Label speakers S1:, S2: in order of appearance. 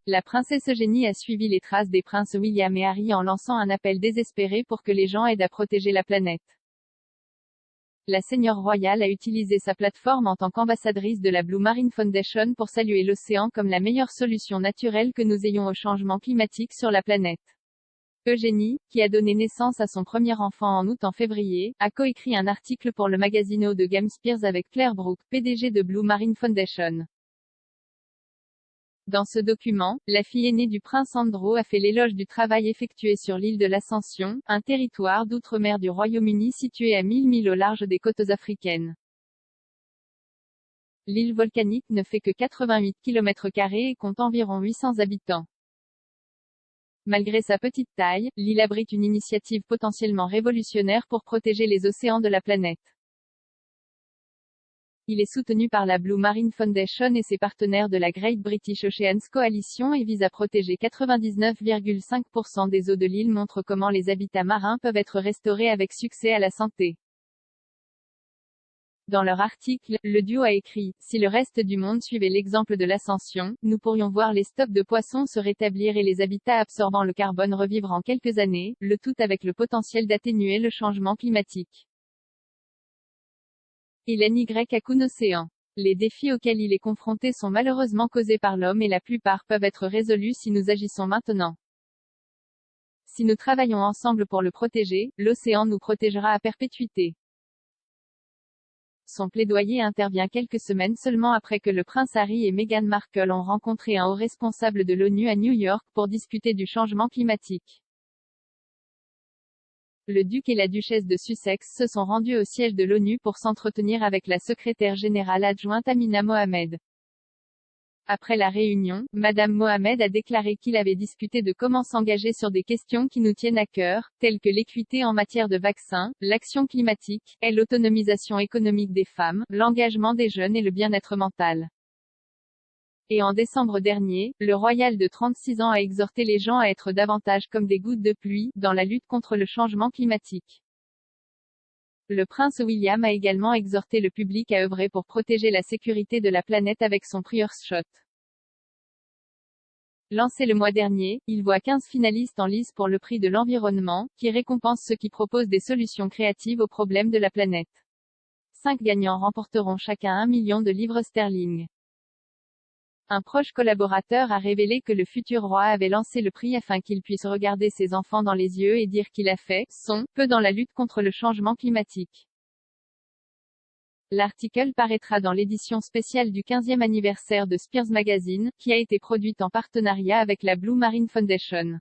S1: la princesse Eugénie a suivi les traces des princes William et Harry en lançant un appel désespéré pour que les gens aident à protéger la planète. La seigneur royale a utilisé sa plateforme en tant qu'ambassadrice de la Blue Marine Foundation pour saluer l'océan comme la meilleure solution naturelle que nous ayons au changement climatique sur la planète. Eugénie, qui a donné naissance à son premier enfant en février, a coécrit un article pour le magazine O de Game Spears avec Claire Brook, PDG de Blue Marine Foundation. Dans ce document, la fille aînée du prince Andrew a fait l'éloge du travail effectué sur l'île de l'Ascension, un territoire d'outre-mer du Royaume-Uni situé à 1000 milles au large des côtes africaines. L'île volcanique ne fait que 88 km² et compte environ 800 habitants. Malgré sa petite taille, l'île abrite une initiative potentiellement révolutionnaire pour protéger les océans de la planète. Il est soutenu par la Blue Marine Foundation et ses partenaires de la Great British Oceans Coalition et vise à protéger 99,5% des eaux de l'île, montre comment les habitats marins peuvent être restaurés avec succès à la santé. Dans leur article, le duo a écrit « Si le reste du monde suivait l'exemple de l'Ascension, nous pourrions voir les stocks de poissons se rétablir et les habitats absorbant le carbone revivre en quelques années, le tout avec le potentiel d'atténuer le changement climatique. » Hélène Y. Hakoun Océan. Les défis auxquels il est confronté sont malheureusement causés par l'homme et la plupart peuvent être résolus si nous agissons maintenant. Si nous travaillons ensemble pour le protéger, l'océan nous protégera à perpétuité. Son plaidoyer intervient quelques semaines seulement après que le prince Harry et Meghan Markle ont rencontré un haut responsable de l'ONU à New York pour discuter du changement climatique. Le duc et la duchesse de Sussex se sont rendus au siège de l'ONU pour s'entretenir avec la secrétaire générale adjointe Amina Mohamed. Après la réunion, Madame Mohamed a déclaré qu'il avait discuté de comment s'engager sur des questions qui nous tiennent à cœur, telles que l'équité en matière de vaccins, l'action climatique, et l'autonomisation économique des femmes, l'engagement des jeunes et le bien-être mental. Et en décembre dernier, le royal de 36 ans a exhorté les gens à être davantage comme des gouttes de pluie, dans la lutte contre le changement climatique. Le prince William a également exhorté le public à œuvrer pour protéger la sécurité de la planète avec son Priyors Shot. Lancé le mois dernier, il voit 15 finalistes en lice pour le prix de l'environnement, qui récompense ceux qui proposent des solutions créatives aux problèmes de la planète. 5 gagnants remporteront chacun 1 million de livres sterling. Un proche collaborateur a révélé que le futur roi avait lancé le prix afin qu'il puisse regarder ses enfants dans les yeux et dire qu'il a fait son peu dans la lutte contre le changement climatique. L'article paraîtra dans l'édition spéciale du 15e anniversaire de Spears Magazine, qui a été produite en partenariat avec la Blue Marine Foundation.